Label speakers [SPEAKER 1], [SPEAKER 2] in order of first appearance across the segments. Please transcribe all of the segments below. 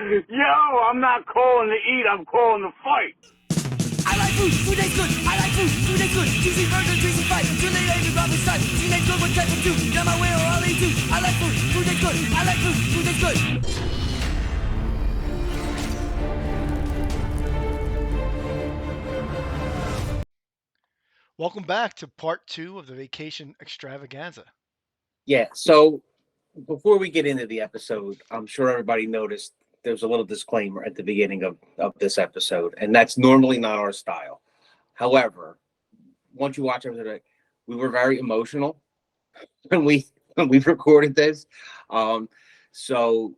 [SPEAKER 1] Yo, I'm not calling to eat, I'm calling to fight.
[SPEAKER 2] I like food, food tastes good. I like food, food tastes good. Juicy burger, juicy fight. Chili, baby, Robin style. Teenage girl, what type of two? Got my way or I'll eat you. I like food, food tastes good. I like food, food tastes good.
[SPEAKER 3] Welcome back to part 2 of the vacation extravaganza.
[SPEAKER 4] Yeah. So before we get into the episode, I'm sure everybody noticed there's a little disclaimer at the beginning of this episode, and that's normally not our style. However, once you watch everything, we were very emotional when we recorded this. So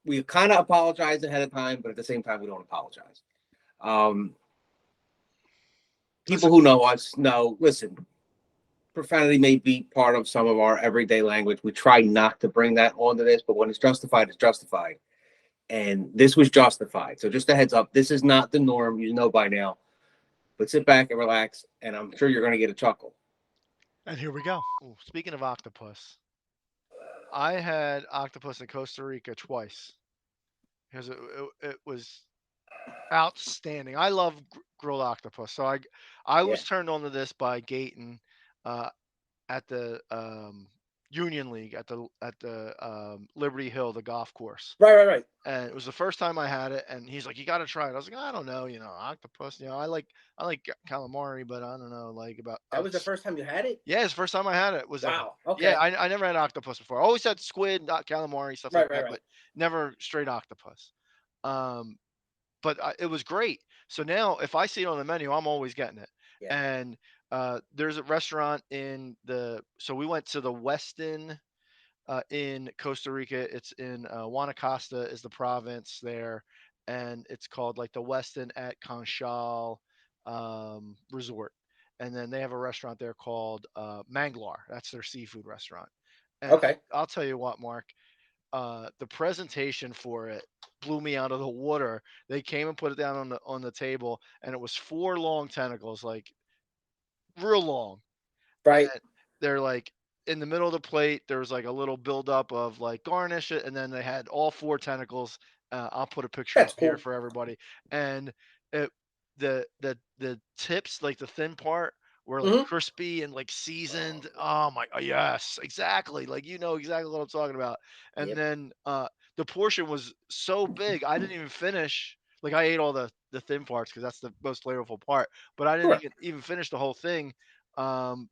[SPEAKER 4] we kind of apologize ahead of time, but at the same time, we don't apologize. People who know us know, listen, profanity may be part of some of our everyday language. We try not to bring that onto this, but when it's justified, it's justified. And this was justified. So just a heads up, this is not the norm. You know by now. But sit back and relax, and I'm sure you're going to get a chuckle.
[SPEAKER 3] And here we go. Ooh, speaking of octopus, I had octopus in Costa Rica twice because it was outstanding. I love grilled octopus. So I was turned on to this by Gayton at the Union League at the Liberty Hill, the golf course.
[SPEAKER 4] Right.
[SPEAKER 3] And it was the first time I had it, and he's like, "You got to try it." I was like, "I don't know, octopus. I like calamari, but I don't know, like about."
[SPEAKER 4] That was the first time you had it?
[SPEAKER 3] Yeah, it's the first time I had it. Was
[SPEAKER 4] wow. Okay.
[SPEAKER 3] Yeah, I never had octopus before. I always had squid, not calamari, stuff like that, but never straight octopus. But it was great. So now, if I see it on the menu, I'm always getting it.
[SPEAKER 4] Yeah.
[SPEAKER 3] And there's a restaurant so we went to the Westin in Costa Rica. It's in Guanacaste is the province there, and it's called like the Westin at Conchal Resort. And then they have a restaurant there called Manglar. That's their seafood restaurant. And
[SPEAKER 4] Okay.
[SPEAKER 3] I'll tell you what, Mark, the presentation for it blew me out of the water. They came and put it down on the table, and it was 4 long tentacles, like real long.
[SPEAKER 4] Right.
[SPEAKER 3] And they're like in the middle of the plate. There was like a little buildup of like garnish it, and then they had all 4 tentacles. I'll put a picture
[SPEAKER 4] That's
[SPEAKER 3] up here
[SPEAKER 4] cool.
[SPEAKER 3] for everybody. And the tips, like the thin part, were like crispy and like seasoned. Oh my, yes, exactly. Like exactly what I'm talking about. And then the portion was so big, I didn't even finish. Like I ate all the thin parts because that's the most flavorful part, but I didn't even finish the whole thing. And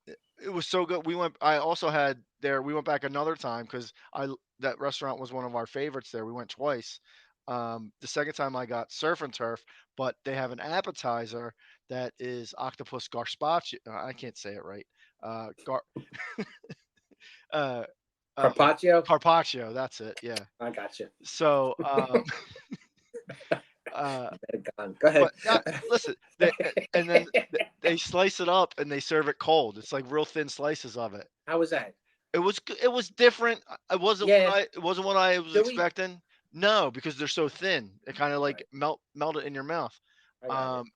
[SPEAKER 3] it was so good. I also had there. We went back another time because that restaurant was one of our favorites there. We went twice. The second time I got surf and turf, but they have an appetizer that is octopus gazpacho. I can't say it right. Gar,
[SPEAKER 4] Carpaccio.
[SPEAKER 3] Carpaccio. That's it. Yeah.
[SPEAKER 4] I got you.
[SPEAKER 3] So.
[SPEAKER 4] Go ahead.
[SPEAKER 3] But listen, and then they slice it up and they serve it cold. It's like real thin slices of it.
[SPEAKER 4] How was that?
[SPEAKER 3] It was different. It wasn't what I was expecting. No, because they're so thin. It kind of like melt it in your mouth.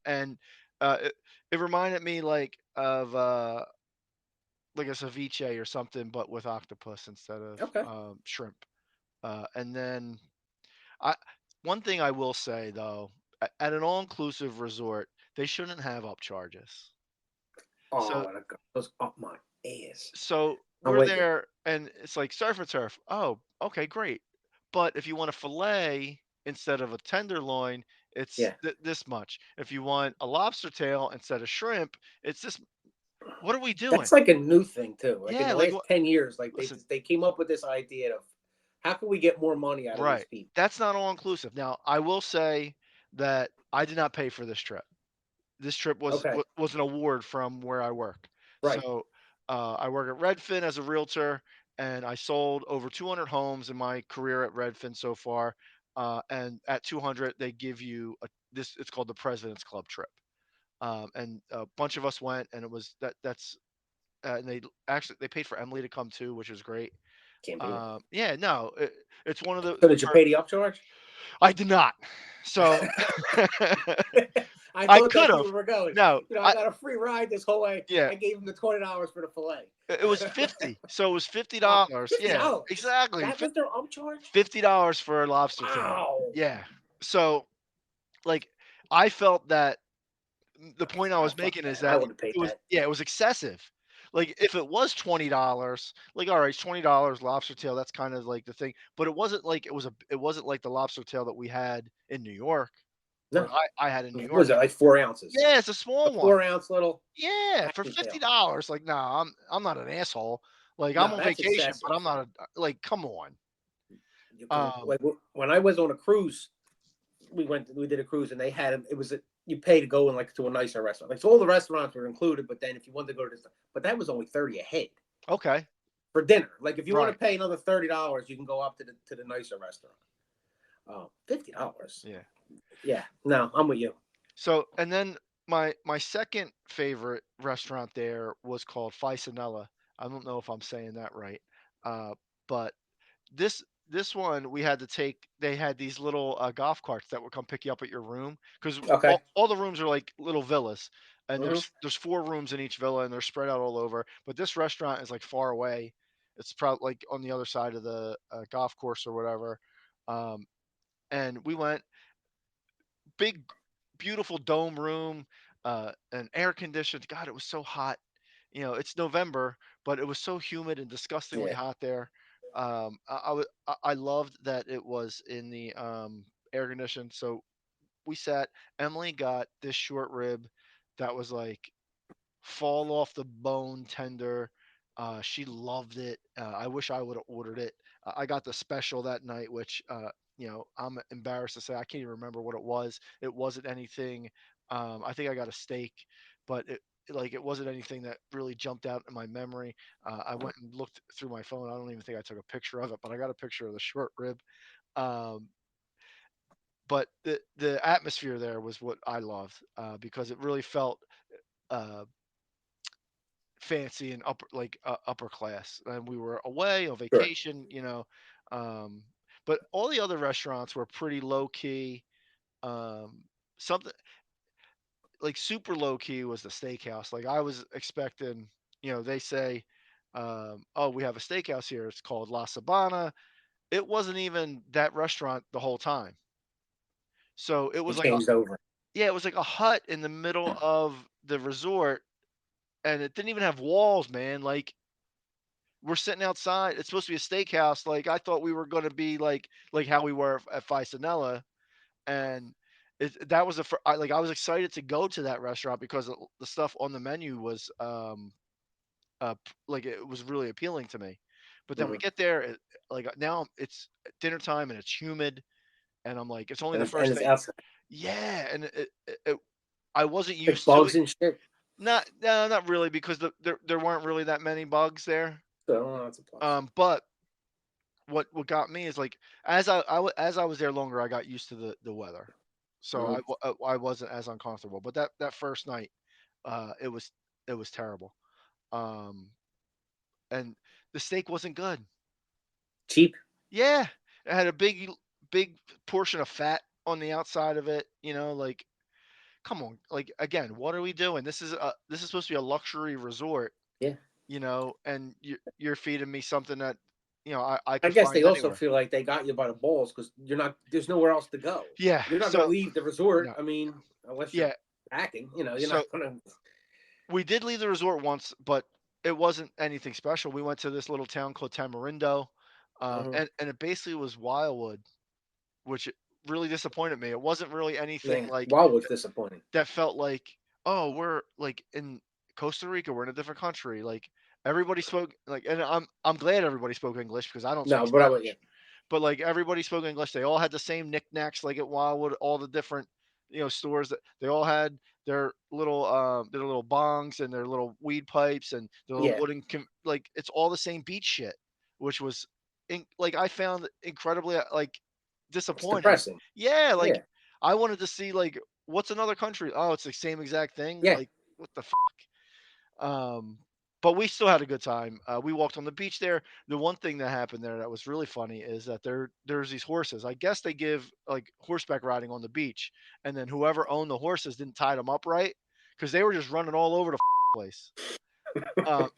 [SPEAKER 3] And it reminded me like of like a ceviche or something, but with octopus instead of shrimp. And then one thing I will say though, at an all-inclusive resort, they shouldn't have upcharges.
[SPEAKER 4] Oh, that goes up my ass.
[SPEAKER 3] So we're there, and it's like surf and turf. Oh, okay, great. But if you want a fillet instead of a tenderloin, it's this much. If you want a lobster tail instead of shrimp, it's this. What are we doing?
[SPEAKER 4] That's like a new thing too. Like in the
[SPEAKER 3] like
[SPEAKER 4] last 10 years, like they came up with this idea of how can we get more money out of these people?
[SPEAKER 3] That's not all inclusive. Now, I will say that I did not pay for this trip. This trip was an award from where I work.
[SPEAKER 4] Right.
[SPEAKER 3] So I work at Redfin as a realtor, and I sold over 200 homes in my career at Redfin so far. And at 200, they give you this. It's called the President's Club trip. And a bunch of us went, and it was and they paid for Emily to come too, which was great. Yeah, no, it's one of the.
[SPEAKER 4] So did you pay the upcharge?
[SPEAKER 3] I did not. So
[SPEAKER 4] I
[SPEAKER 3] I
[SPEAKER 4] thought
[SPEAKER 3] could
[SPEAKER 4] that's where
[SPEAKER 3] have.
[SPEAKER 4] we were going.
[SPEAKER 3] No,
[SPEAKER 4] I got a free ride this whole way.
[SPEAKER 3] yeah,
[SPEAKER 4] I gave him the $20 for the fillet.
[SPEAKER 3] it was 50. So it was
[SPEAKER 4] Oh,
[SPEAKER 3] $50. Yeah,
[SPEAKER 4] $50.
[SPEAKER 3] exactly.
[SPEAKER 4] That was their upcharge?
[SPEAKER 3] $50 for a lobster tail.
[SPEAKER 4] Wow.
[SPEAKER 3] Yeah. So like I felt that the point I
[SPEAKER 4] Oh,
[SPEAKER 3] was
[SPEAKER 4] fuck
[SPEAKER 3] making is
[SPEAKER 4] that. I
[SPEAKER 3] that
[SPEAKER 4] would have paid
[SPEAKER 3] it was
[SPEAKER 4] that.
[SPEAKER 3] yeah, it was excessive. Like if it was $20, like all right, it's $20 lobster tail, that's kind of like the thing. But it wasn't like it wasn't like the lobster tail that we had in New York or
[SPEAKER 4] No.
[SPEAKER 3] I had in New
[SPEAKER 4] What
[SPEAKER 3] York.
[SPEAKER 4] was it, like 4 ounces?
[SPEAKER 3] Yeah, it's a
[SPEAKER 4] A
[SPEAKER 3] small one.
[SPEAKER 4] 4 ounce little
[SPEAKER 3] Yeah, for
[SPEAKER 4] action tail.
[SPEAKER 3] $50. Like, nah, I'm not an asshole. Like I'm
[SPEAKER 4] No,
[SPEAKER 3] on
[SPEAKER 4] that's
[SPEAKER 3] vacation, but
[SPEAKER 4] excessive.
[SPEAKER 3] I'm not a like come on.
[SPEAKER 4] Like when I was on a cruise, we did a cruise and they had it was you pay to go in like to a nicer restaurant. Like so all the restaurants were included, but then if you wanted to go to this, but that was only 30 a head
[SPEAKER 3] Okay.
[SPEAKER 4] for dinner. Like if you want
[SPEAKER 3] Right.
[SPEAKER 4] to pay another $30, you can go up to the nicer restaurant. $50.
[SPEAKER 3] Yeah.
[SPEAKER 4] Yeah, no, I'm with you.
[SPEAKER 3] So, and then my second favorite restaurant there was called Fisanella. I don't know if I'm saying that right, but this this one we had to take. They had these little golf carts that would come pick you up at your room because
[SPEAKER 4] Okay.
[SPEAKER 3] all the rooms are like little villas, and
[SPEAKER 4] Hmm.
[SPEAKER 3] there's 4 rooms in each villa, and they're spread out all over. But this restaurant is like far away. It's probably like on the other side of the golf course or whatever. Um, and we went big, beautiful dome room, and air conditioned. God, it was so hot. You know, it's November, but it was so humid and disgustingly
[SPEAKER 4] Yeah.
[SPEAKER 3] hot there. I loved that it was in the air conditioned. So we sat. Emily got this short rib that was like fall off the bone tender. She loved it. I wish I would have ordered it. I got the special that night, which I'm embarrassed to say I can't even remember what it was. It wasn't anything. I think I got a steak, but it wasn't anything that really jumped out in my memory. I went and looked through my phone. I don't even think I took a picture of it, but I got a picture of the short rib. Um, but the atmosphere there was what I loved because it really felt uh, fancy and upper class, and we were away on
[SPEAKER 4] Sure.
[SPEAKER 3] vacation, um, but all the other restaurants were pretty low key. Something like super low key was the steakhouse. Like I was expecting, they say, oh, we have a steakhouse here, it's called La Sabana. It wasn't even that restaurant the whole time. So it
[SPEAKER 4] It
[SPEAKER 3] was
[SPEAKER 4] changed over.
[SPEAKER 3] yeah, it was like a hut in the middle of the resort, and it didn't even have walls, man. Like we're sitting outside. It's supposed to be a steakhouse. Like I thought we were going to be like how we were at Fisanella, and that was like I was excited to go to that restaurant because the stuff on the menu was like it was really appealing to me. But then we
[SPEAKER 4] Mhm.
[SPEAKER 3] get there, like now it's dinner time and it's humid, and I'm like, it's only
[SPEAKER 4] And
[SPEAKER 3] the
[SPEAKER 4] it's
[SPEAKER 3] first day.
[SPEAKER 4] outside
[SPEAKER 3] Yeah, and I wasn't
[SPEAKER 4] like
[SPEAKER 3] used to
[SPEAKER 4] bugs
[SPEAKER 3] it.
[SPEAKER 4] and shit.
[SPEAKER 3] Not no, not really because there weren't really that many bugs there.
[SPEAKER 4] So that's a plus.
[SPEAKER 3] But what got me is like as I was there longer, I got used to the weather, so
[SPEAKER 4] Mhm.
[SPEAKER 3] I wasn't as uncomfortable. But that first night, it was terrible, um, and the steak wasn't good.
[SPEAKER 4] Cheap.
[SPEAKER 3] Yeah, it had a big portion of fat on the outside of it. Like come on, like again, what are we doing? This is supposed to be a luxury resort,
[SPEAKER 4] Yeah.
[SPEAKER 3] and you're feeding me something that I
[SPEAKER 4] I
[SPEAKER 3] could
[SPEAKER 4] guess
[SPEAKER 3] find
[SPEAKER 4] they also
[SPEAKER 3] anywhere.
[SPEAKER 4] feel like they got you by the balls because there's nowhere else to go.
[SPEAKER 3] Yeah,
[SPEAKER 4] You're not going to
[SPEAKER 3] so
[SPEAKER 4] leave the resort.
[SPEAKER 3] no,
[SPEAKER 4] I mean, unless you're
[SPEAKER 3] yeah.
[SPEAKER 4] packing, you're
[SPEAKER 3] So
[SPEAKER 4] not going to.
[SPEAKER 3] we did leave the resort once, but it wasn't anything special. We went to this little town called Tamarindo,
[SPEAKER 4] Mhm.
[SPEAKER 3] and it basically was Wildwood, which really disappointed me. It wasn't really anything
[SPEAKER 4] Yeah.
[SPEAKER 3] like
[SPEAKER 4] Wildwood's disappointing.
[SPEAKER 3] that felt like, oh, we're like in Costa Rica, we're in a different country. Like everybody spoke like, and I'm glad everybody spoke English because I don't
[SPEAKER 4] No,
[SPEAKER 3] speak
[SPEAKER 4] but I would, yeah.
[SPEAKER 3] Spanish. But like everybody spoke English. They all had the same knickknacks like at Wildwood, all the different stores that they all had their little bongs and their little weed pipes and their little
[SPEAKER 4] Yeah.
[SPEAKER 3] like it's all the same beach shit, which was like I found incredibly like
[SPEAKER 4] It's
[SPEAKER 3] disappointing.
[SPEAKER 4] depressing.
[SPEAKER 3] Yeah, like
[SPEAKER 4] Yeah.
[SPEAKER 3] I wanted to see like what's another country? Oh, it's the same exact thing.
[SPEAKER 4] Yeah.
[SPEAKER 3] Like what the fuck? but we still had a good time. We walked on the beach there. The one thing that happened there that was really funny is that there's these horses. I guess they give like horseback riding on the beach, and then whoever owned the horses didn't tie them up right because they were just running all over the place.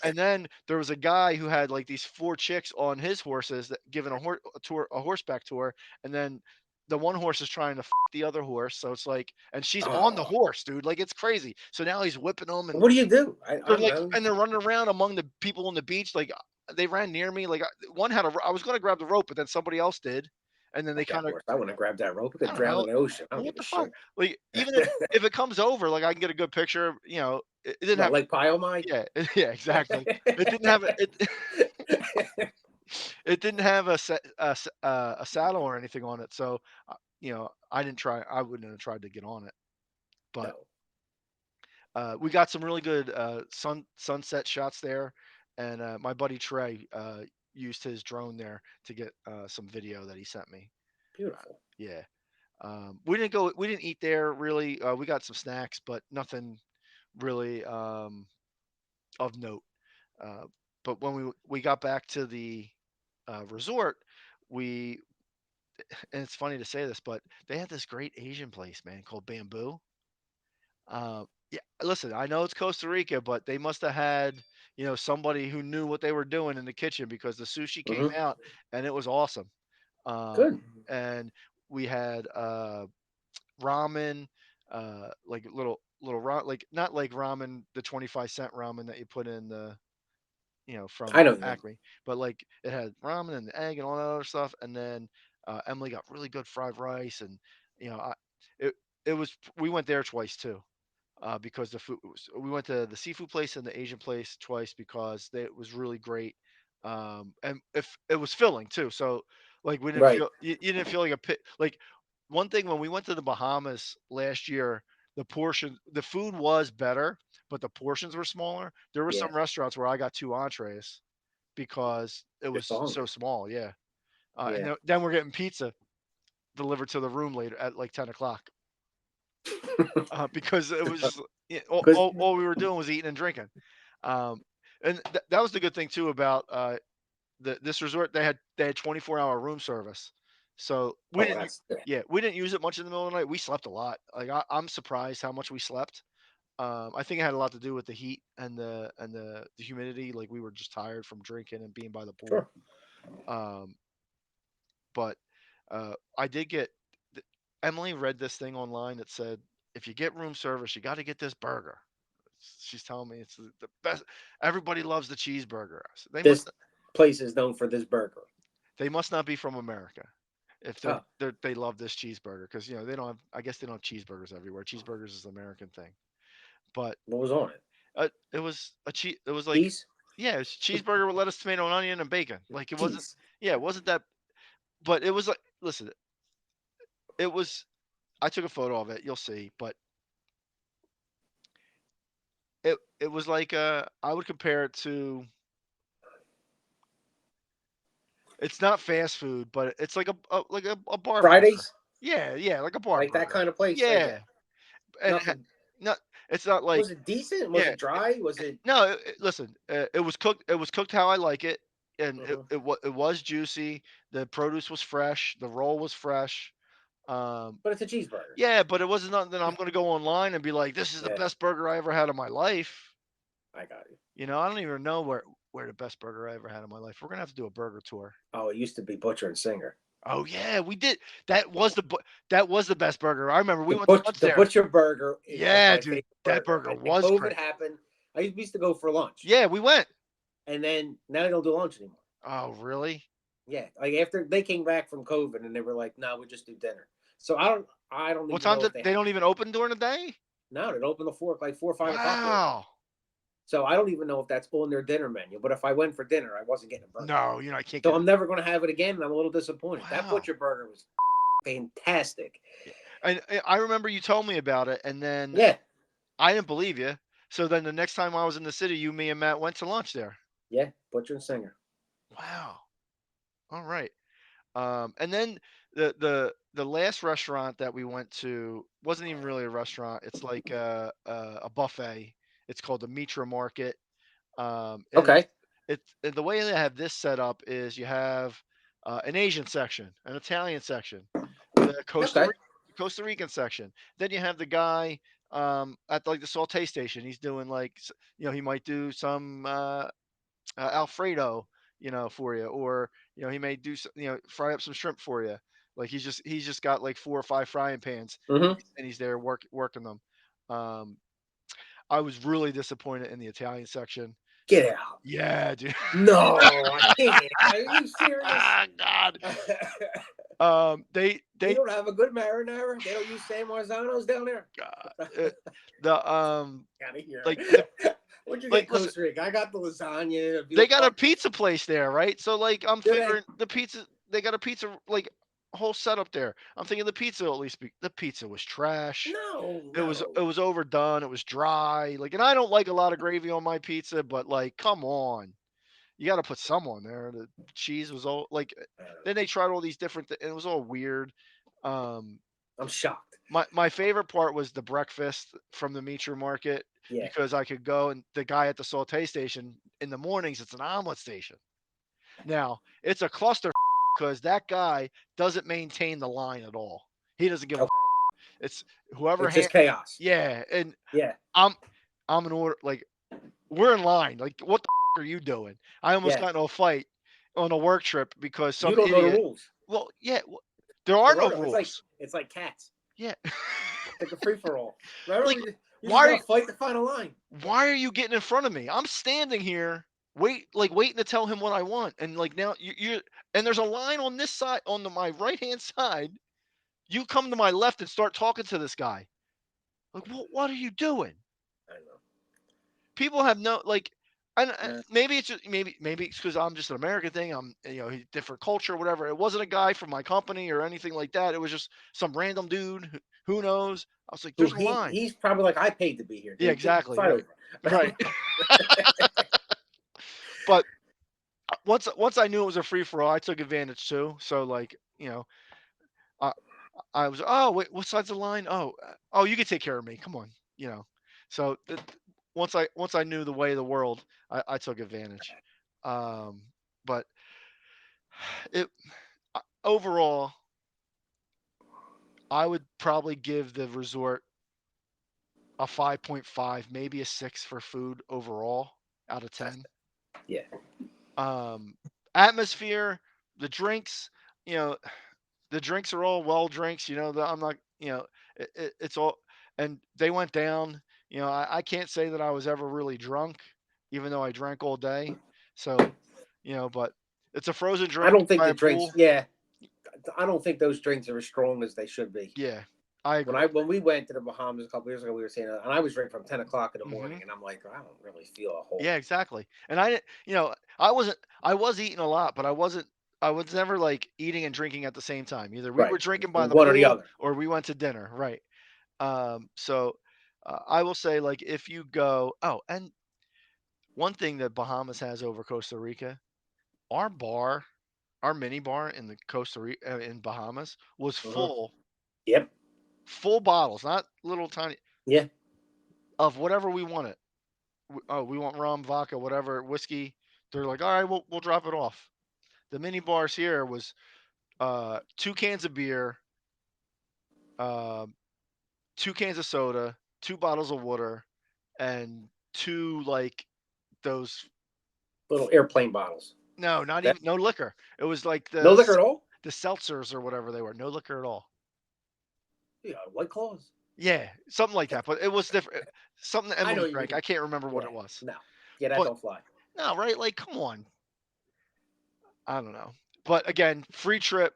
[SPEAKER 3] And then there was a guy who had like these four chicks on his horses that giving a tour, a horseback tour, and then the one horse is trying to the other horse. So it's like, and she's on the
[SPEAKER 4] Oh,
[SPEAKER 3] horse, dude. Like it's crazy. So now he's whipping them, and
[SPEAKER 4] what do you do? I
[SPEAKER 3] they're
[SPEAKER 4] don't
[SPEAKER 3] like,
[SPEAKER 4] know.
[SPEAKER 3] and they're running around among the people on the beach. Like they ran near me. Like one had I was going to grab the rope, but then somebody else did, and then they
[SPEAKER 4] Like that
[SPEAKER 3] kind of,
[SPEAKER 4] horse. I wouldn't have grabbed that rope. It
[SPEAKER 3] I
[SPEAKER 4] could
[SPEAKER 3] don't
[SPEAKER 4] drown
[SPEAKER 3] know.
[SPEAKER 4] in the ocean. I don't
[SPEAKER 3] Well, what
[SPEAKER 4] give a
[SPEAKER 3] the fuck?
[SPEAKER 4] shit.
[SPEAKER 3] Like even if it comes over, like I can get a good picture. You know, it didn't
[SPEAKER 4] What,
[SPEAKER 3] have.
[SPEAKER 4] like Pyomai?
[SPEAKER 3] Yeah, yeah, exactly. It didn't have it. It didn't have a saddle or anything on it, so you know, I didn't try. I wouldn't have tried to get on it, but
[SPEAKER 4] No.
[SPEAKER 3] we got some really good sunset shots there, and my buddy Trey used his drone there to get some video that he sent me.
[SPEAKER 4] Beautiful.
[SPEAKER 3] Yeah, we didn't go. We didn't eat there really. We got some snacks, but nothing really of note. Uh, but when we got back to the resort, we and it's funny to say this, but they had this great Asian place, man, called Bamboo. Yeah, listen, I know it's Costa Rica, but they must have had, you know, somebody who knew what they were doing in the kitchen because the sushi came
[SPEAKER 4] Hmm.
[SPEAKER 3] out and it was awesome. Um,
[SPEAKER 4] Good.
[SPEAKER 3] and we had ramen, like like not like ramen, the 25-cent ramen that you put in the, you know, from
[SPEAKER 4] I know you mean.
[SPEAKER 3] Acme, but like it had ramen and the egg and all that other stuff. And then Emily got really good fried rice, and you know, it it was we went there twice too because the food was, we went to the seafood place and the Asian place twice because it was really great. And if it was filling too, so like we didn't
[SPEAKER 4] Right.
[SPEAKER 3] feel you didn't feel like a pit. Like one thing when we went to the Bahamas last year, the food was better, but the portions were smaller. There were
[SPEAKER 4] Yeah.
[SPEAKER 3] some restaurants where I got two entrees because it
[SPEAKER 4] You're
[SPEAKER 3] was
[SPEAKER 4] so
[SPEAKER 3] so
[SPEAKER 4] hungry.
[SPEAKER 3] small. Yeah, and
[SPEAKER 4] Yeah.
[SPEAKER 3] then we're getting pizza delivered to the room later at like 10 o'clock because it was just, yeah,
[SPEAKER 4] Because
[SPEAKER 3] all we were doing was eating and drinking. Um, and that was the good thing too about this resort. They had 24-hour room service, so we
[SPEAKER 4] oh,
[SPEAKER 3] didn't.
[SPEAKER 4] that's yeah.
[SPEAKER 3] Yeah, we didn't use it much in the middle of the night. We slept a lot. Like I'm surprised how much we slept. I think it had a lot to do with the heat and the humidity. Like we were just tired from drinking and being by the pool.
[SPEAKER 4] Sure.
[SPEAKER 3] Um, but I did get Emily read this thing online that said if you get room service, you got to get this burger. She's telling me it's the best. Everybody loves the cheeseburger.
[SPEAKER 4] This place is known for this burger.
[SPEAKER 3] They must not be from America if
[SPEAKER 4] Oh,
[SPEAKER 3] they love this cheeseburger because you know they don't have. I guess they don't have cheeseburgers everywhere. Cheeseburgers is an American thing, but
[SPEAKER 4] what was on it?
[SPEAKER 3] it was a cheese. It was like
[SPEAKER 4] Cheese?
[SPEAKER 3] yeah, it was cheeseburger with lettuce, tomato, and onion and bacon. Like it wasn't.
[SPEAKER 4] Cheese.
[SPEAKER 3] Yeah, it wasn't that. But it was like listen, it was. I took a photo of it. You'll see, but it was like I would compare it to. It's not fast food, but it's like a bar burger.
[SPEAKER 4] Fridays?
[SPEAKER 3] Yeah, yeah, like a bar
[SPEAKER 4] Like that
[SPEAKER 3] burger.
[SPEAKER 4] kind of place? Okay.
[SPEAKER 3] Yeah, and
[SPEAKER 4] Nothing.
[SPEAKER 3] not. It's not like
[SPEAKER 4] Was it decent? Was
[SPEAKER 3] yeah.
[SPEAKER 4] it dry? Was it?
[SPEAKER 3] No, listen. It was cooked. It was cooked how I like it, and
[SPEAKER 4] Mhm.
[SPEAKER 3] it was juicy. The produce was fresh. The roll was fresh. Um,
[SPEAKER 4] But it's a cheeseburger.
[SPEAKER 3] yeah, but it wasn't nothing that I'm going to go online and be like, "This is the
[SPEAKER 4] Yeah,
[SPEAKER 3] best burger I ever had in my life."
[SPEAKER 4] I got you.
[SPEAKER 3] You know, I don't even know where the best burger I ever had in my life. We're gonna have to do a burger tour.
[SPEAKER 4] Oh, it used to be Butcher and Singer.
[SPEAKER 3] Oh yeah, we did. That was the best burger. I remember we
[SPEAKER 4] The
[SPEAKER 3] went to
[SPEAKER 4] butcher,
[SPEAKER 3] lunch
[SPEAKER 4] the
[SPEAKER 3] there.
[SPEAKER 4] butcher burger was
[SPEAKER 3] Yeah,
[SPEAKER 4] my
[SPEAKER 3] dude,
[SPEAKER 4] favorite
[SPEAKER 3] that
[SPEAKER 4] burger.
[SPEAKER 3] burger
[SPEAKER 4] And
[SPEAKER 3] was
[SPEAKER 4] COVID
[SPEAKER 3] great.
[SPEAKER 4] happened. I used to go for lunch,
[SPEAKER 3] Yeah, we went.
[SPEAKER 4] and then now they don't do lunch anymore.
[SPEAKER 3] Oh really?
[SPEAKER 4] Yeah, like after they came back from COVID, and they were like, "No, we just do dinner." So I don't
[SPEAKER 3] What
[SPEAKER 4] even
[SPEAKER 3] time
[SPEAKER 4] know
[SPEAKER 3] did
[SPEAKER 4] if they
[SPEAKER 3] they
[SPEAKER 4] have.
[SPEAKER 3] don't even open during the day?
[SPEAKER 4] No, they open the like 4 or 5 o'clock. They open.
[SPEAKER 3] Wow.
[SPEAKER 4] So I don't even know if that's on their dinner menu. But if I went for dinner, I wasn't getting a burger.
[SPEAKER 3] No, you know I can't
[SPEAKER 4] So
[SPEAKER 3] get
[SPEAKER 4] I'm never going to have it again, and I'm a little disappointed. That
[SPEAKER 3] wow.
[SPEAKER 4] butcher burger was fantastic.
[SPEAKER 3] Yeah. And I remember you told me about it, and then
[SPEAKER 4] Yeah,
[SPEAKER 3] I didn't believe you. So then the next time I was in the city, you, me, and Matt went to lunch there.
[SPEAKER 4] yeah, Butcher and Singer.
[SPEAKER 3] Wow. All right. And then the last restaurant that we went to wasn't even really a restaurant. It's like a buffet. It's called the Mitra Market. And
[SPEAKER 4] Okay.
[SPEAKER 3] the way they have this set up is you have an Asian section, an Italian section, the
[SPEAKER 4] Okay.
[SPEAKER 3] Costa Rican section. Then you have the guy at like the saute station. He's doing like he might do some Alfredo, for you, or he may do fry up some shrimp for you. Like he's just got like 4 or 5 frying pans,
[SPEAKER 4] Mm-hmm.
[SPEAKER 3] and he's there working them. Um, I was really disappointed in the Italian section.
[SPEAKER 4] Get out.
[SPEAKER 3] Yeah, dude.
[SPEAKER 4] No, I can't. Are you serious?
[SPEAKER 3] Ah, God. They
[SPEAKER 4] You don't have a good marinara? They don't use San Marzanos down there?
[SPEAKER 3] God, the
[SPEAKER 4] Out of here.
[SPEAKER 3] like
[SPEAKER 4] What'd you
[SPEAKER 3] like
[SPEAKER 4] get, Costa Rica? I got the lasagna.
[SPEAKER 3] they got a pizza place there, right? So like I'm
[SPEAKER 4] Do they?
[SPEAKER 3] figuring the pizza, they got a pizza like whole setup there. I'm thinking the pizza will at least be, the pizza was trash.
[SPEAKER 4] No.
[SPEAKER 3] It was overdone. It was dry. Like, and I don't like a lot of gravy on my pizza, but like, come on, you got to put some on there. The cheese was all like. Then they tried all these different, and it was all weird. Um,
[SPEAKER 4] I'm shocked.
[SPEAKER 3] my favorite part was the breakfast from the Mitra market
[SPEAKER 4] Yeah.
[SPEAKER 3] because I could go, and the guy at the saute station in the mornings, it's an omelet station. Now it's a cluster because that guy doesn't maintain the line at all. He doesn't give a.
[SPEAKER 4] Okay.
[SPEAKER 3] It's whoever.
[SPEAKER 4] It's just chaos.
[SPEAKER 3] Yeah, and
[SPEAKER 4] Yeah.
[SPEAKER 3] I'm in order. Like, we're in line. Like, what the are you doing? I almost
[SPEAKER 4] Yeah.
[SPEAKER 3] got into a fight on a work trip because some
[SPEAKER 4] You don't know the
[SPEAKER 3] idiot.
[SPEAKER 4] rules.
[SPEAKER 3] Well, yeah, there are no
[SPEAKER 4] It's
[SPEAKER 3] rules.
[SPEAKER 4] like cats.
[SPEAKER 3] Yeah.
[SPEAKER 4] Like a free for all. Remember,
[SPEAKER 3] Like,
[SPEAKER 4] you
[SPEAKER 3] why
[SPEAKER 4] just gotta fight the final line.
[SPEAKER 3] why are you getting in front of me? I'm standing here, waiting to tell him what I want, and like now you're and there's a line on this side, on my right hand side. You come to my left and start talking to this guy. Like, what are you doing?
[SPEAKER 4] I know.
[SPEAKER 3] People have no like, and
[SPEAKER 4] Yeah.
[SPEAKER 3] maybe it's just, maybe it's because I'm just an American thing. I'm different culture, whatever. It wasn't a guy from my company or anything like that. It was just some random dude. Who knows? I was like, there's a line.
[SPEAKER 4] He's probably like, I paid to be here. Dude.
[SPEAKER 3] Yeah, exactly.
[SPEAKER 4] Fight
[SPEAKER 3] Right.
[SPEAKER 4] over.
[SPEAKER 3] Right. But once I knew it was a free for all, I took advantage too. So like, I I was, oh wait, what side's the line? Oh, you can take care of me. Come on. So once I knew the way of the world, I took advantage. But it overall, I would probably give the resort a 5.5, maybe a 6 for food overall out of 10.
[SPEAKER 4] Yeah.
[SPEAKER 3] Atmosphere, the drinks, you know, the drinks are all well drinks. I'm not, it's all, and they went down. I can't say that I was ever really drunk, even though I drank all day. So, but it's a frozen
[SPEAKER 4] I
[SPEAKER 3] drink
[SPEAKER 4] don't think
[SPEAKER 3] by
[SPEAKER 4] the
[SPEAKER 3] a
[SPEAKER 4] drinks.
[SPEAKER 3] pool.
[SPEAKER 4] Yeah. I don't think those drinks are as strong as they should be.
[SPEAKER 3] Yeah, I agree.
[SPEAKER 4] When we went to the Bahamas a couple years ago, we were saying, and I was drinking from 10 o'clock in the morning,
[SPEAKER 3] Mhm.
[SPEAKER 4] and I'm like, I don't really feel a whole.
[SPEAKER 3] Yeah, exactly. And I didn't, I was eating a lot, but I was never like eating and drinking at the same time. Either we were
[SPEAKER 4] Right.
[SPEAKER 3] drinking
[SPEAKER 4] It
[SPEAKER 3] by
[SPEAKER 4] was
[SPEAKER 3] the
[SPEAKER 4] one or the
[SPEAKER 3] pool
[SPEAKER 4] other.
[SPEAKER 3] or we went to dinner. Right. So I will say, like, if you go, oh, and one thing that Bahamas has over Costa Rica, our bar, our mini bar in the Costa Rica in Bahamas was
[SPEAKER 4] Yep.
[SPEAKER 3] full bottles, not little tiny,
[SPEAKER 4] Yeah.
[SPEAKER 3] of whatever we wanted. Oh, we want rum, vodka, whatever, whiskey. They're like, all right, we'll drop it off. The mini bars here was 2 cans of beer, uh, 2 cans of soda, 2 bottles of water, and two like those.
[SPEAKER 4] Little airplane bottles.
[SPEAKER 3] No, not
[SPEAKER 4] That,
[SPEAKER 3] even no liquor. It was like
[SPEAKER 4] no liquor at all?
[SPEAKER 3] the seltzers or whatever they were. No liquor at all.
[SPEAKER 4] Yeah, White Claws.
[SPEAKER 3] Yeah, something like that. But it was different. Something that
[SPEAKER 4] I know
[SPEAKER 3] Emily
[SPEAKER 4] you
[SPEAKER 3] drank.
[SPEAKER 4] mean.
[SPEAKER 3] I can't remember what
[SPEAKER 4] Yeah.
[SPEAKER 3] it was.
[SPEAKER 4] No. Yeah, that
[SPEAKER 3] But
[SPEAKER 4] don't fly.
[SPEAKER 3] no, right? Like, come on. I don't know. But again, free trip,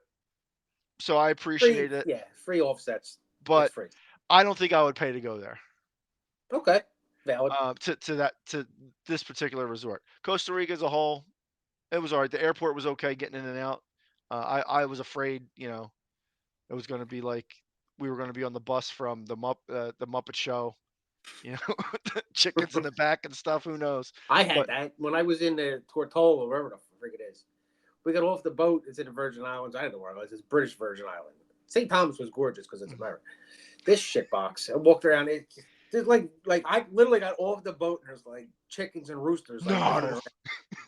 [SPEAKER 3] so I appreciate it.
[SPEAKER 4] Free offsets.
[SPEAKER 3] But
[SPEAKER 4] It's free.
[SPEAKER 3] I don't think I would pay to go there.
[SPEAKER 4] Okay. Valid.
[SPEAKER 3] To this particular resort. Costa Rica as a whole, it was all right. The airport was okay getting in and out. I was afraid, it was going to be like we were going to be on the bus from the Muppet Show, the chickens in the back and stuff. Who knows?
[SPEAKER 4] I had
[SPEAKER 3] But
[SPEAKER 4] that when I was in the Tortola, wherever the frig it is. We got off the boat. It's in the Virgin Islands. I don't know where it was. It's British Virgin Island. St. Thomas was gorgeous because it's America. This shit box. I walked around it. Just like I literally got off the boat and there's like chickens and roosters like running around.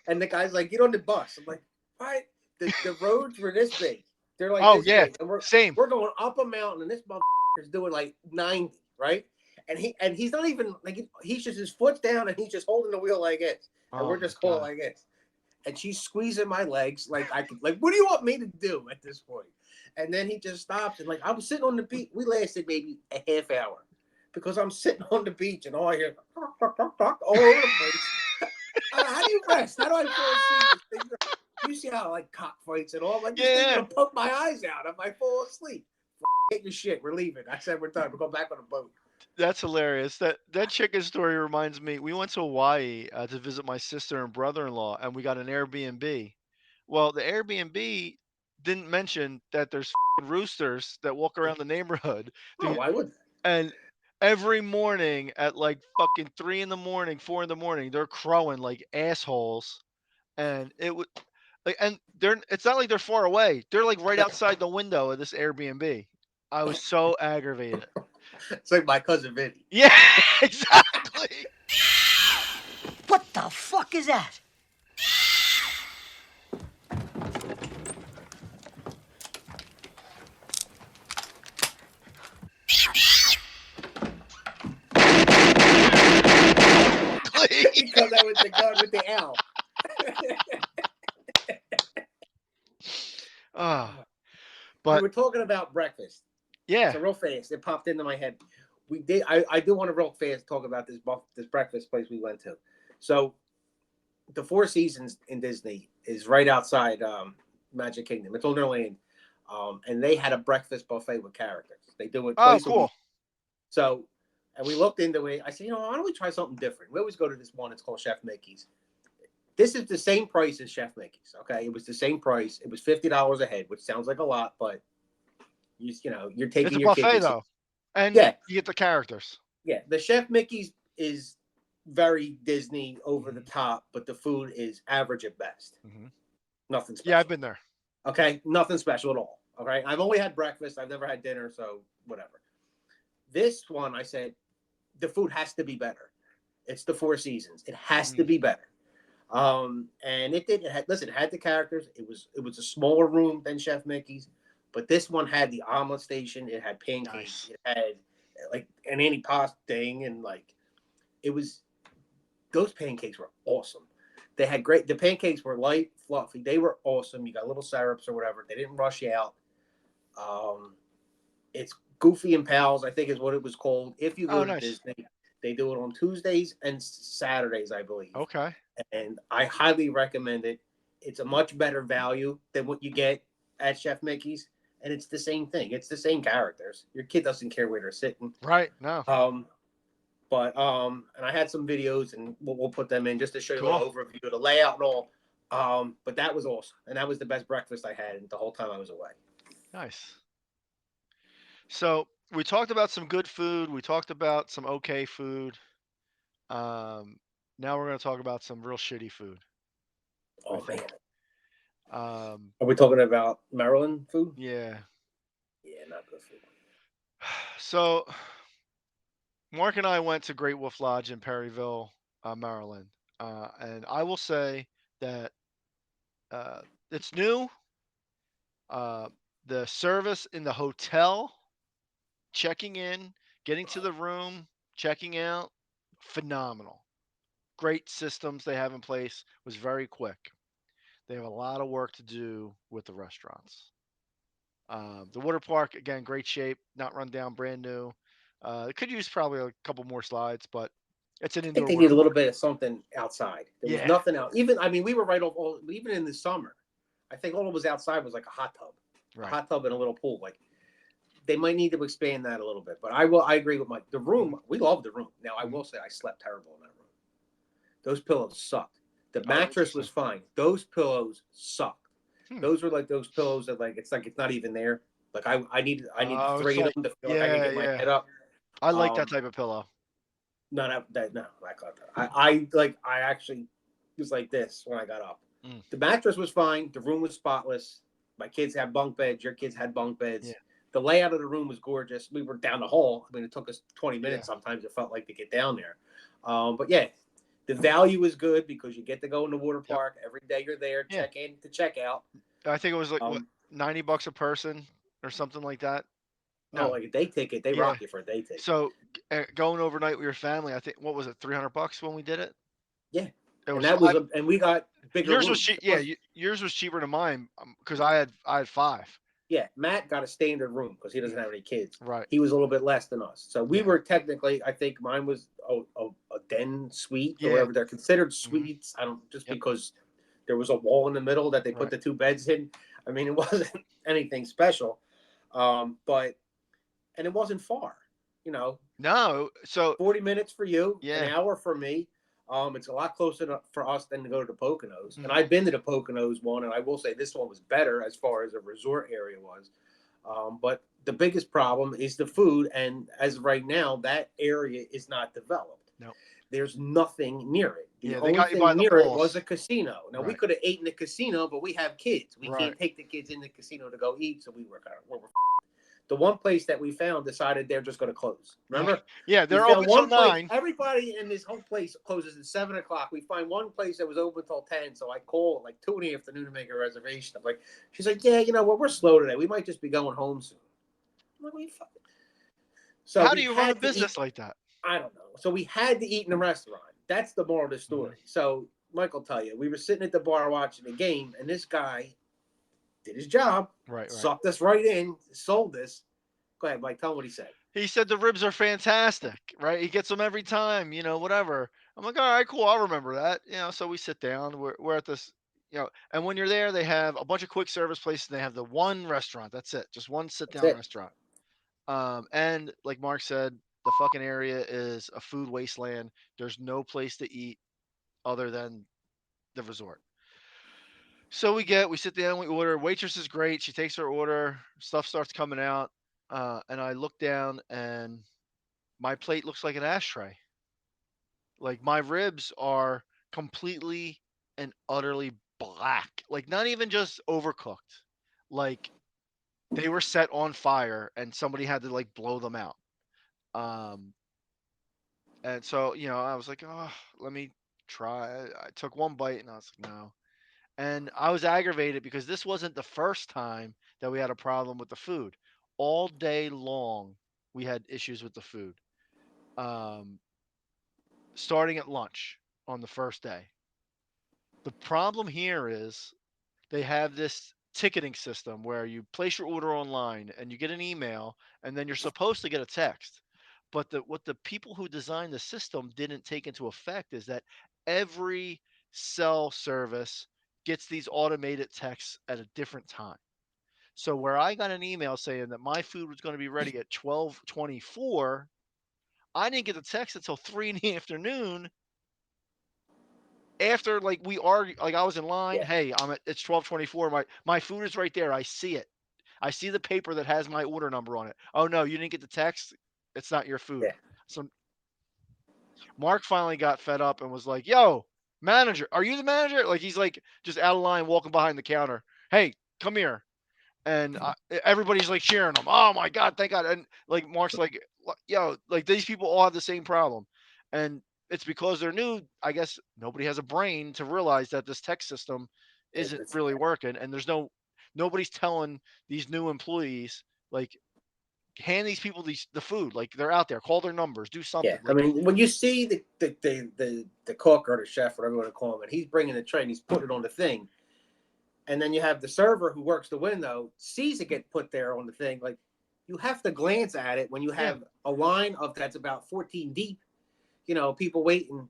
[SPEAKER 4] And the guy's like, get on the bus. I'm like, what? The roads were this big. They're like this big. And
[SPEAKER 3] same.
[SPEAKER 4] We're going up a mountain and this motherfucker's doing like 90, right? And he's not even like he's just his foot's down and he's just holding the wheel like this. And we're just going like this. And she's squeezing my legs like I could, like, what do you want me to do at this point? And then he just stops and like I was sitting on the beach. We lasted maybe a half hour because I'm sitting on the beach and all I hear all over the place. How do you rest? How do I fall asleep? You see how like cockfights and all? I'm like, this thing's gonna poke my eyes out if I fall asleep. Get your shit. We're leaving. I said we're done. We're going back on a boat.
[SPEAKER 3] That's hilarious. That chicken story reminds me. We went to Hawaii to visit my sister and brother-in-law, and we got an Airbnb. Well, the Airbnb didn't mention that there's roosters that walk around the neighborhood.
[SPEAKER 4] Oh, why would?
[SPEAKER 3] And every morning at like fucking 3 in the morning, 4 in the morning, they're crowing like assholes. And it would like, and it's not like they're far away. They're like right outside the window of this Airbnb. I was so aggravated.
[SPEAKER 4] It's like my cousin Vinny.
[SPEAKER 3] Yeah, exactly.
[SPEAKER 2] What the fuck is that?
[SPEAKER 4] He comes out with the gun with the owl.
[SPEAKER 3] But
[SPEAKER 4] we were talking about breakfast.
[SPEAKER 3] Yeah.
[SPEAKER 4] So real fast, it popped into my head. We did. I do want to real fast talk about this breakfast place we went to. So, the Four Seasons in Disney is right outside Magic Kingdom. It's on their land, and they had a breakfast buffet with characters. They do it twice a week. So, and we looked into it. I said, why don't we try something different? We always go to this one. It's called Chef Mickey's. This is the same price as Chef Mickey's. Okay, it was the same price. It was $50 a head, which sounds like a lot, but you're taking
[SPEAKER 3] it's a
[SPEAKER 4] your
[SPEAKER 3] buffet
[SPEAKER 4] kids.
[SPEAKER 3] though, and you get the characters.
[SPEAKER 4] Yeah, the Chef Mickey's is very Disney, over the top, but the food is average at best. Nothing special.
[SPEAKER 3] Yeah, I've been there.
[SPEAKER 4] Okay, nothing special at all. Okay, I've only had breakfast. I've never had dinner, so whatever. This one, I said, the food has to be better. It's the Four Seasons. It has to be better. And it did. It had the characters. It was a smaller room than Chef Mickey's, but this one had the omelet station. It had pancakes. Nice. It had like an antipasto thing, and like it was. Those pancakes were awesome. They had great. The pancakes were light, fluffy. They were awesome. You got little syrups or whatever. They didn't rush you out. It's Goofy and Pals, I think is what it was called. If you go to Disney, they do it on Tuesdays and Saturdays, I believe.
[SPEAKER 3] Okay.
[SPEAKER 4] And I highly recommend it. It's a much better value than what you get at Chef Mickey's, and it's the same thing. It's the same characters. Your kid doesn't care where they're sitting.
[SPEAKER 3] Right. No.
[SPEAKER 4] And I had some videos, and we'll put them in just to show you an overview of the layout and all. But that was awesome, and that was the best breakfast I had the whole time I was away.
[SPEAKER 3] Nice. So we talked about some good food. We talked about some okay food. Now we're going to talk about some real shitty food.
[SPEAKER 4] Oh man. Are we talking about Maryland food?
[SPEAKER 3] Yeah.
[SPEAKER 4] Yeah, not good food.
[SPEAKER 3] So Mark and I went to Great Wolf Lodge in Perryville, Maryland. And I will say that it's new. The service in the hotel, checking in, getting to the room, checking out, phenomenal. Great systems they have in place, was very quick. They have a lot of work to do with the restaurants. The water park, again, great shape, not run down, brand new. It could use probably a couple more slides, but it's an indoor.
[SPEAKER 4] I think they need a little bit of something outside. There was nothing else. We were right off. Even in the summer, I think all that was outside was like a hot tub, a hot tub and a little pool. Like they might need to expand that a little bit. But I agree with Mike. The room, we love the room. Now I will say I slept terrible in that room. Those pillows sucked. The mattress was fine. Those pillows sucked. Those were like those pillows that it's not even there. Like I need 3 of them to feel like I can get my head up.
[SPEAKER 3] I like that type of pillow.
[SPEAKER 4] No, I got that. I actually was like this when I got up. The mattress was fine. The room was spotless. My kids had bunk beds. Your kids had bunk beds. The layout of the room was gorgeous. We were down the hall. I mean, it took us 20 minutes.
[SPEAKER 3] Yeah.
[SPEAKER 4] Sometimes it felt like to get down there. But yeah, the value is good because you get to go in the water park every day. You're there, check in to check out.
[SPEAKER 3] I think it was like what, $90 a person or something like that.
[SPEAKER 4] No, like a day ticket. They rock you for a day ticket.
[SPEAKER 3] So going overnight with your family, I think what was it, $300 when we did it?
[SPEAKER 4] Yeah,
[SPEAKER 3] it
[SPEAKER 4] was, and we got bigger.
[SPEAKER 3] Yours
[SPEAKER 4] rooms.
[SPEAKER 3] was cheap. Yeah, yours was cheaper than mine because I had 5.
[SPEAKER 4] Yeah, Matt got a standard room because he doesn't have any kids.
[SPEAKER 3] Right.
[SPEAKER 4] He was a little bit less than us, so we were technically. I think mine was a den suite or whatever they're considered suites. I don't because there was a wall in the middle that they put the 2 beds in. I mean, it wasn't anything special, but and it wasn't far.
[SPEAKER 3] No, so
[SPEAKER 4] 40 minutes for you, an hour for me. It's a lot closer for us than to go to the Poconos. And I've been to the Poconos one, and I will say this one was better as far as a resort area was. But the biggest problem is the food. And as of right now, that area is not developed.
[SPEAKER 3] No.
[SPEAKER 4] There's nothing near it. The
[SPEAKER 3] they got
[SPEAKER 4] only
[SPEAKER 3] you by
[SPEAKER 4] thing
[SPEAKER 3] the
[SPEAKER 4] near it
[SPEAKER 3] walls.
[SPEAKER 4] was a casino. Now, we could have eaten in the casino, but we have kids. We
[SPEAKER 3] Right.
[SPEAKER 4] can't take the kids in the casino to go eat, so we were the one place that we found decided they're just going to close. Remember?
[SPEAKER 3] Yeah, they're open till 9.
[SPEAKER 4] Everybody in this whole place closes at 7 o'clock. We find one place that was open till 10. So I call at like 2 in the afternoon to make a reservation. I'm like, she's like, yeah, you know what? We're slow today. We might just be going home soon. I'm like, what are you fucking? So
[SPEAKER 3] how do you run a business like that?
[SPEAKER 4] I don't know. So we had to eat in a restaurant. That's the moral of the story. So Mike will tell you, we were sitting at the bar watching the game, and this guy did his job, sucked us right in, sold us. Go ahead, Mike. Tell him what he said.
[SPEAKER 3] He said the ribs are fantastic, right? He gets them every time, whatever. I'm like, all right, cool. I'll remember that. So we sit down. We're at this, and when you're there, they have a bunch of quick service places. They have the one restaurant. That's it. Just one sit down restaurant. And like Mark said, the fucking area is a food wasteland. There's no place to eat other than the resort. So we sit down, we order. Waitress is great. She takes her order. Stuff starts coming out. And I look down and my plate looks like an ashtray. Like my ribs are completely and utterly black. Like not even just overcooked. Like they were set on fire and somebody had to like blow them out. And so, I was like, oh, let me try. I took one bite and I was like, no. And I was aggravated because this wasn't the first time that we had a problem with the food. All day long, we had issues with the food. Starting at lunch on the first day. The problem here is they have this ticketing system where you place your order online and you get an email and then you're supposed to get a text. But what the people who designed the system didn't take into effect is that every cell service gets these automated texts at a different time. So where I got an email saying that my food was going to be ready at 12:24, I didn't get the text until 3 in the afternoon. After like we argued, like I was in line. Hey, it's 12:24. My food is right there. I see it. I see the paper that has my order number on it. Oh no, you didn't get the text. It's not your food. So Mark finally got fed up and was like, "Yo, manager, are you the manager?" Like he's like just out of line, walking behind the counter. Hey, come here. And everybody's like cheering him. Oh my God, thank God. And like Mark's like, yo, like these people all have the same problem. And it's because they're new. I guess nobody has a brain to realize that this tech system isn't really working. And nobody's telling these new employees, like, hand these people the food. Like they're out there, call their numbers, do something.
[SPEAKER 4] Yeah, I mean, when you see the cook or the chef, whatever you want to call him, and he's bringing the tray and he's putting it on the thing. And then you have the server who works the window, sees it get put there on the thing. Like, you have to glance at it when you have a line that's about 14 deep, people waiting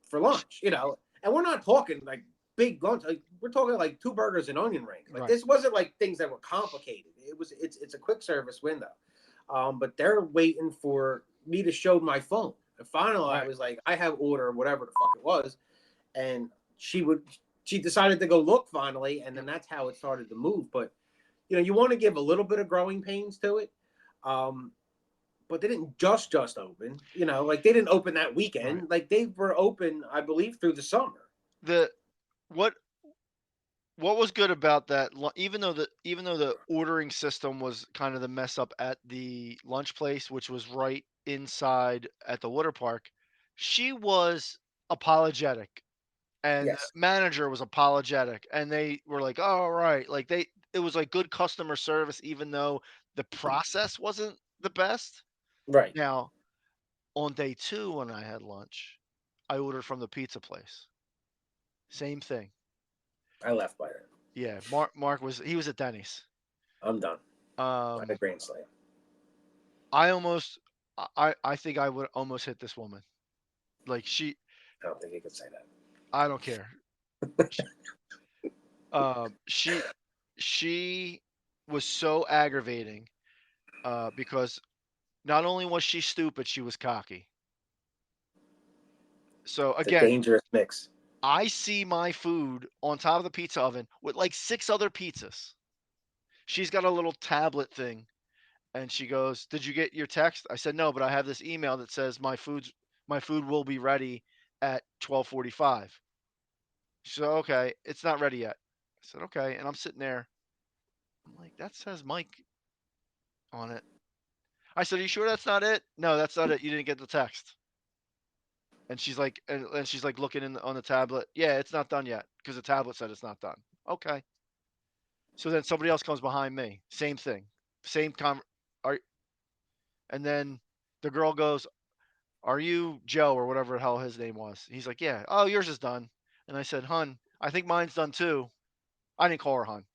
[SPEAKER 4] for lunch, And we're not talking like big lunch. Like, we're talking like 2 burgers and onion rings. Like this wasn't like things that were complicated. It's a quick service window. But they're waiting for me to show my phone. And finally, I was like, I have order, whatever the fuck it was. And she decided to go look finally, and then that's how it started to move. But, you want to give a little bit of growing pains to it. But they didn't just open, like they didn't open that weekend. Like they were open, I believe, through the summer.
[SPEAKER 3] what was good about that, even though the ordering system was kind of the mess up at the lunch place, which was right inside at the water park, she was apologetic, and the
[SPEAKER 4] Yes.
[SPEAKER 3] manager was apologetic, and they were like, "Oh, all right," like it was like good customer service, even though the process wasn't the best.
[SPEAKER 4] Right.
[SPEAKER 3] Now, on day two, when I had lunch, I ordered from the pizza place. Same thing.
[SPEAKER 4] I left by then.
[SPEAKER 3] Yeah, Mark was at Denny's.
[SPEAKER 4] I'm done. I had a
[SPEAKER 3] Um,
[SPEAKER 4] grand slam.
[SPEAKER 3] I almost, I think I would almost hit this woman. Like
[SPEAKER 4] I don't think you could say that.
[SPEAKER 3] I don't care. Sh- she, she was so aggravating, because not only was she stupid, she was cocky. So
[SPEAKER 4] It's a
[SPEAKER 3] again,
[SPEAKER 4] dangerous mix.
[SPEAKER 3] I see my food on top of the pizza oven with like 6 other pizzas. She's got a little tablet thing, and she goes, "Did you get your text?" I said, "No, but I have this email that says my food will be ready at 12:45." She said, "Okay, it's not ready yet." I said, "Okay," and I'm sitting there. I'm like, "That says Mike on it." I said, "Are you sure that's not it?" "No, that's not it. You didn't get the text." And she's like looking on the tablet. "Yeah, it's not done yet because the tablet said it's not done." Okay. So then somebody else comes behind me. Same thing. Same are and then the girl goes, "Are you Joe?" or whatever the hell his name was. He's like, "Yeah." "Oh, yours is done." And I said, "Hun, I think mine's done too." I didn't call her hun.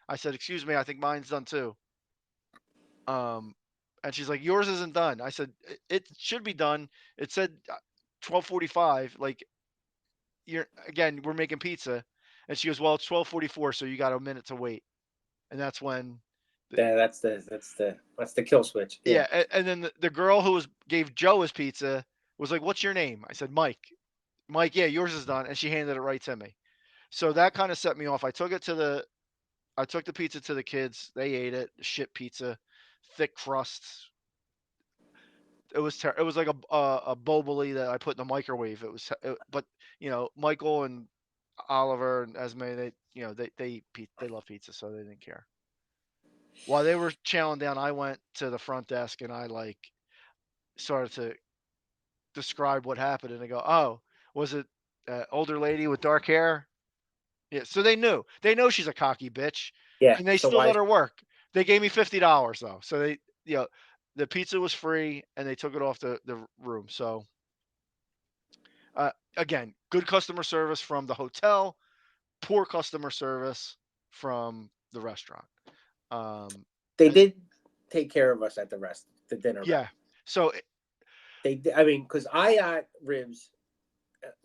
[SPEAKER 3] I said, "Excuse me, I think mine's done too." Um, and she's like, "Yours isn't done." I said, It should be done. It said 12:45. Like we're making pizza." And she goes, "Well, it's 12:44, so you got a minute to wait." And that's when,
[SPEAKER 4] Yeah, that's the kill switch. Yeah.
[SPEAKER 3] yeah. And then the girl who gave Joe his pizza was like, "What's your name?" I said, "Mike." "Mike, yeah, yours is done." And she handed it right to me. So that kind of set me off. I took the pizza to the kids. They ate it. Shit pizza, thick crust. It was like a boboli that I put in the microwave. But Michael and Oliver and Esme, they love pizza, so they didn't care. While they were chowing down, I went to the front desk and I like started to describe what happened, and they go, "Oh, was it older lady with dark hair?" Yeah, so they knew. They know she's a cocky bitch,
[SPEAKER 4] Yeah.
[SPEAKER 3] and they
[SPEAKER 4] So
[SPEAKER 3] still
[SPEAKER 4] why?
[SPEAKER 3] let her work. They gave me $50 though, so you know, the pizza was free, and they took it off the room. So again, good customer service from the hotel, poor customer service from the restaurant. Um,
[SPEAKER 4] They did take care of us at the dinner
[SPEAKER 3] yeah.
[SPEAKER 4] though.
[SPEAKER 3] So
[SPEAKER 4] They did, I mean, because I got ribs.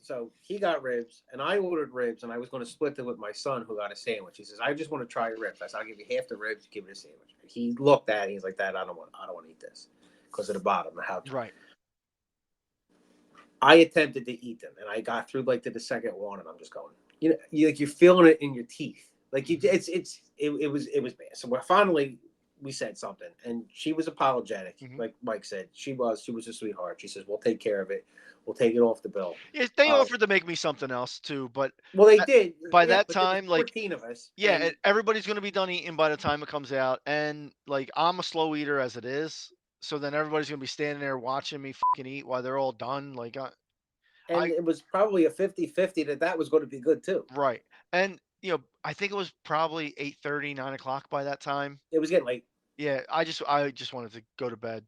[SPEAKER 4] So he got ribs, and I ordered ribs, and I was going to split them with my son, who got a sandwich. He says, "I just want to try ribs." I said, "I'll give you half the ribs, give me a sandwich." He looked at it, he's like, "That I don't want to eat this because of the bottom, the how."
[SPEAKER 3] right,
[SPEAKER 4] I attempted to eat them, and I got through like to the second one, and I'm just going, you're feeling it in your teeth, like it was bad. So we said something, and she was apologetic,
[SPEAKER 3] hmm
[SPEAKER 4] like Mike said. She was a sweetheart. She says, "We'll take care of it. We'll take it off the bill."
[SPEAKER 3] yeah, they
[SPEAKER 4] Uh,
[SPEAKER 3] offered to make me something else too, but
[SPEAKER 4] well, they
[SPEAKER 3] at-
[SPEAKER 4] did,
[SPEAKER 3] by
[SPEAKER 4] yeah,
[SPEAKER 3] that
[SPEAKER 4] but there was
[SPEAKER 3] time, like,
[SPEAKER 4] 14 of us,
[SPEAKER 3] yeah,
[SPEAKER 4] and
[SPEAKER 3] everybody's gonna be done eating by the time it comes out, and like I'm a slow eater as it is, so then everybody's gonna be standing there watching me fucking eat while they're all done. Like I
[SPEAKER 4] it was probably a 50-50 that was going to be good too.
[SPEAKER 3] right, and I think it was probably 8:30, 9 o'clock by that time.
[SPEAKER 4] It was getting late.
[SPEAKER 3] Yeah, I just wanted to go to bed.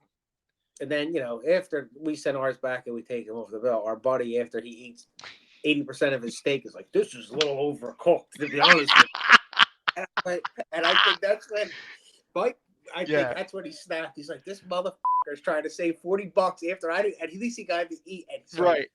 [SPEAKER 4] And then, after we send ours back and we take him off the bill, our buddy, after he eats 80% of his steak, is like, "This is a little overcooked, to be honest with you." And I think that's when Mike, I think
[SPEAKER 3] Yeah,
[SPEAKER 4] that's when he snapped. He's like, "This motherfucker is trying to save $40 after I do." And at least he got to eat. And so,
[SPEAKER 3] right.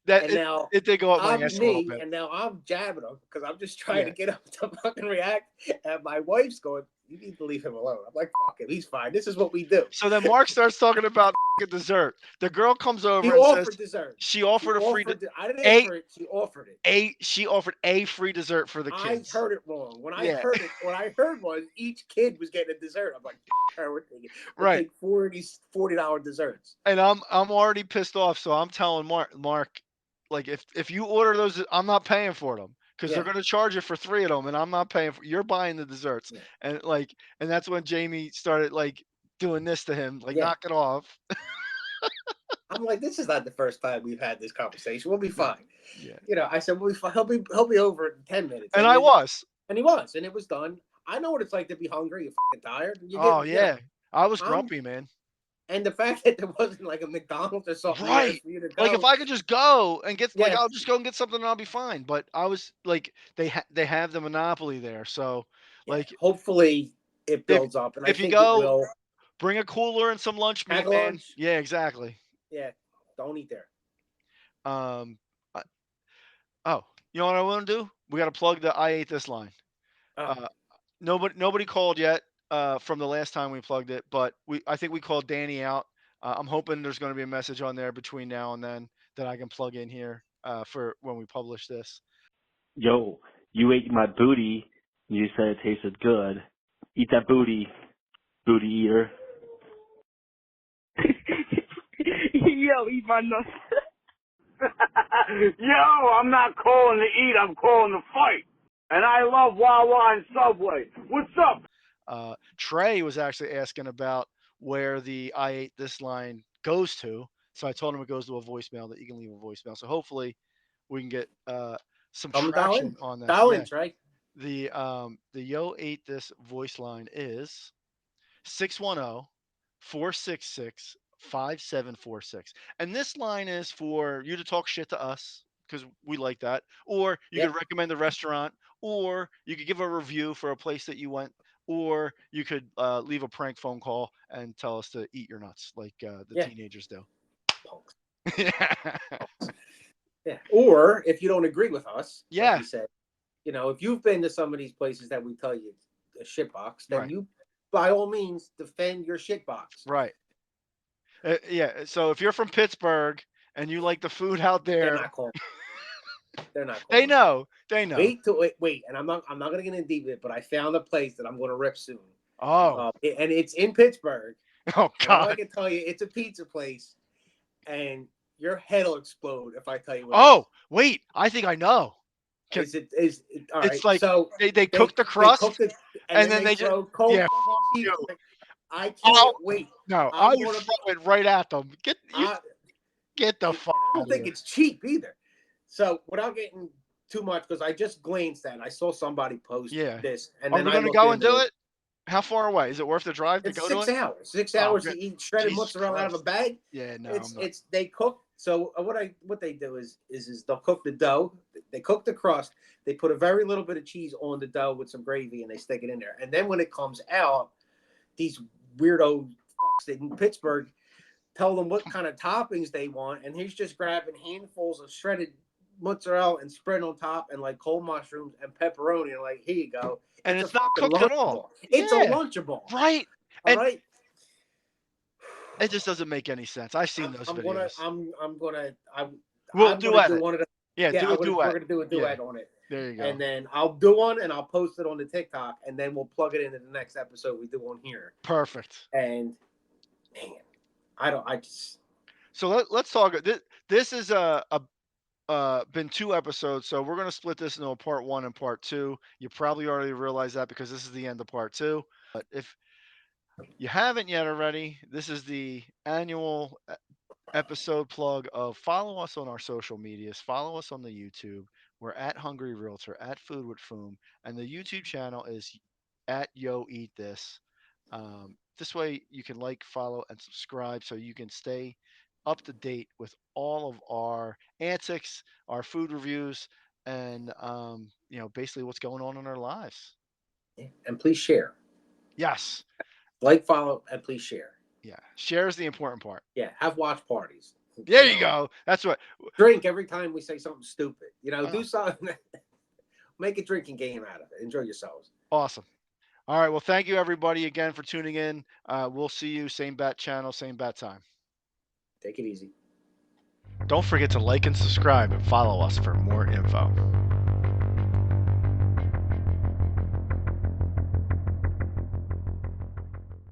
[SPEAKER 3] That
[SPEAKER 4] and now
[SPEAKER 3] it did go up my
[SPEAKER 4] I'm
[SPEAKER 3] ass a little
[SPEAKER 4] me,
[SPEAKER 3] bit.
[SPEAKER 4] and now I'm jabbing him because I'm just trying to
[SPEAKER 3] Yeah.
[SPEAKER 4] get him to fucking react. And my wife's going, "You need to leave him alone." I'm like, "Fuck him, he's fine. This is what we do."
[SPEAKER 3] So then Mark starts talking about fucking dessert. The girl comes
[SPEAKER 4] He
[SPEAKER 3] over and says
[SPEAKER 4] offered dessert.
[SPEAKER 3] she
[SPEAKER 4] She
[SPEAKER 3] offered a free
[SPEAKER 4] offered. I didn't ask
[SPEAKER 3] a
[SPEAKER 4] for it. She offered it.
[SPEAKER 3] she offered a free dessert for the
[SPEAKER 4] I
[SPEAKER 3] kids.
[SPEAKER 4] heard it wrong. When I
[SPEAKER 3] Yeah,
[SPEAKER 4] heard it, what I heard was each kid was getting a dessert. I'm like, "Fuck her, we'll
[SPEAKER 3] right.
[SPEAKER 4] take $40 desserts."
[SPEAKER 3] And I'm already pissed off, so I'm telling Mark, like if you order those, I'm not paying for them. because they're gonna charge you for 3 of them, and I'm not paying for. You're buying the desserts,
[SPEAKER 4] Yeah.
[SPEAKER 3] and that's when Jamie started like doing this to him, like
[SPEAKER 4] Yeah.
[SPEAKER 3] knock it off.
[SPEAKER 4] I'm like, this is not the first time we've had this conversation. We'll be fine.
[SPEAKER 3] Yeah.
[SPEAKER 4] You know, I said, we'll be fine. He'll be over in 10 minutes.
[SPEAKER 3] And I was.
[SPEAKER 4] And he was, and it was done. I know what it's like to be hungry. You're fucking tired.
[SPEAKER 3] Oh yeah, I was grumpy, man.
[SPEAKER 4] And the fact that there wasn't like a McDonald's or something
[SPEAKER 3] Right.
[SPEAKER 4] for you to go.
[SPEAKER 3] Like if I could just go and get, like,
[SPEAKER 4] Yeah.
[SPEAKER 3] I'll just go and get something and I'll be fine. But I was like, they have the monopoly there, so like
[SPEAKER 4] hopefully it builds up, and I
[SPEAKER 3] if you
[SPEAKER 4] think
[SPEAKER 3] go,
[SPEAKER 4] it will.
[SPEAKER 3] bring a cooler and some lunch meat,
[SPEAKER 4] Pack a
[SPEAKER 3] man.
[SPEAKER 4] lunch.
[SPEAKER 3] Yeah, exactly.
[SPEAKER 4] Yeah, don't eat there.
[SPEAKER 3] Oh, you know what I want to do? We got to plug the I ate this line.
[SPEAKER 4] Oh.
[SPEAKER 3] Nobody called yet from the last time we plugged it, but I think we called Danny out. I'm hoping there's going to be a message on there between now and then that I can plug in here for when we publish this.
[SPEAKER 5] Yo, you ate my booty. You said it tasted good. Eat that booty, booty eater.
[SPEAKER 6] Yo, eat my nuts.
[SPEAKER 1] Yo, I'm not calling to eat, I'm calling to fight. And I love Wawa and Subway. What's up?
[SPEAKER 3] Trey was actually asking about where the I ate this line goes to. So I told him it goes to a voicemail that you can leave a voicemail. So hopefully we can get some traction on that.
[SPEAKER 4] Dial in, Trey.
[SPEAKER 3] The Yo Ate This voice line is 610-466-5746. And this line is for you to talk shit to us because we like that. Or you could recommend a restaurant, or you could give a review for a place that you went, or you could leave a prank phone call and tell us to eat your nuts like the teenagers do.
[SPEAKER 4] Punks. Yeah. Or if you don't agree with us, like you said, you know, if you've been to some of these places that we tell you a shit box, then you by all means defend your shit box.
[SPEAKER 3] Right. Yeah. So if you're from Pittsburgh and you like the food out there,
[SPEAKER 4] they're not calling. They're not.
[SPEAKER 3] They know. They know.
[SPEAKER 4] Wait, and I'm not gonna get in deep with it, but I found a place that I'm gonna rip soon.
[SPEAKER 3] Oh.
[SPEAKER 4] And it's in Pittsburgh.
[SPEAKER 3] Oh God.
[SPEAKER 4] I can tell you, it's a pizza place, and your head will explode if I tell you.
[SPEAKER 3] Wait, I think I know.
[SPEAKER 4] All right.
[SPEAKER 3] It's like
[SPEAKER 4] so
[SPEAKER 3] they cook the crust,
[SPEAKER 4] and then they just cold cheese. I can't wait.
[SPEAKER 3] No, I would throw it right at them. Get the fuck.
[SPEAKER 4] I don't think it's cheap either. So without getting too much, because I just glanced at it, I saw somebody post this, and then
[SPEAKER 3] are we going to go and do it? How far away? Is it worth the drive to go to it?
[SPEAKER 4] 6 hours. 6 hours to eat shredded mozzarella out of a bag.
[SPEAKER 3] Yeah, no,
[SPEAKER 4] it's they cook. So what they do is they'll cook the dough. They cook the crust. They put a very little bit of cheese on the dough with some gravy, and they stick it in there. And then when it comes out, these weirdo fucks in Pittsburgh tell them what kind of toppings they want, and he's just grabbing handfuls of shredded mozzarella and spread on top, and like cold mushrooms and pepperoni, and like, here you go.
[SPEAKER 3] And it's not cooked at all.
[SPEAKER 4] It's a Lunchable,
[SPEAKER 3] right?
[SPEAKER 4] All right.
[SPEAKER 3] It just doesn't make any sense. I've seen those videos.
[SPEAKER 4] We'll
[SPEAKER 3] do it.
[SPEAKER 4] One of the,
[SPEAKER 3] do a duet.
[SPEAKER 4] We're gonna do a duet on it.
[SPEAKER 3] There you go.
[SPEAKER 4] And then I'll do one, and I'll post it on the TikTok, and then we'll plug it into the next episode we do on here.
[SPEAKER 3] Perfect.
[SPEAKER 4] And man,
[SPEAKER 3] So let's talk. This is been 2 episodes, so we're gonna split this into a part 1 and part 2. You probably already realized that because this is the end of part 2. But if you haven't yet already, this is the annual episode plug of follow us on our social medias. Follow us on the YouTube. We're at Hungry Realtor, at Food with Foom, and the YouTube channel is at Yo Eat This. This way you can like, follow, and subscribe so you can stay up to date with all of our antics, our food reviews, and basically what's going on in our lives.
[SPEAKER 4] And please share.
[SPEAKER 3] Yes.
[SPEAKER 4] Like, follow, and please share.
[SPEAKER 3] Yeah. Share is the important part.
[SPEAKER 4] Yeah. Have watch parties.
[SPEAKER 3] There you go. That's what.
[SPEAKER 4] Drink every time we say something stupid. Do something. Make a drinking game out of it. Enjoy yourselves.
[SPEAKER 3] Awesome. All right. Well, thank you everybody again for tuning in. We'll see you same bat channel, same bat time.
[SPEAKER 4] Take it easy.
[SPEAKER 3] Don't forget to like and subscribe and follow us for more info.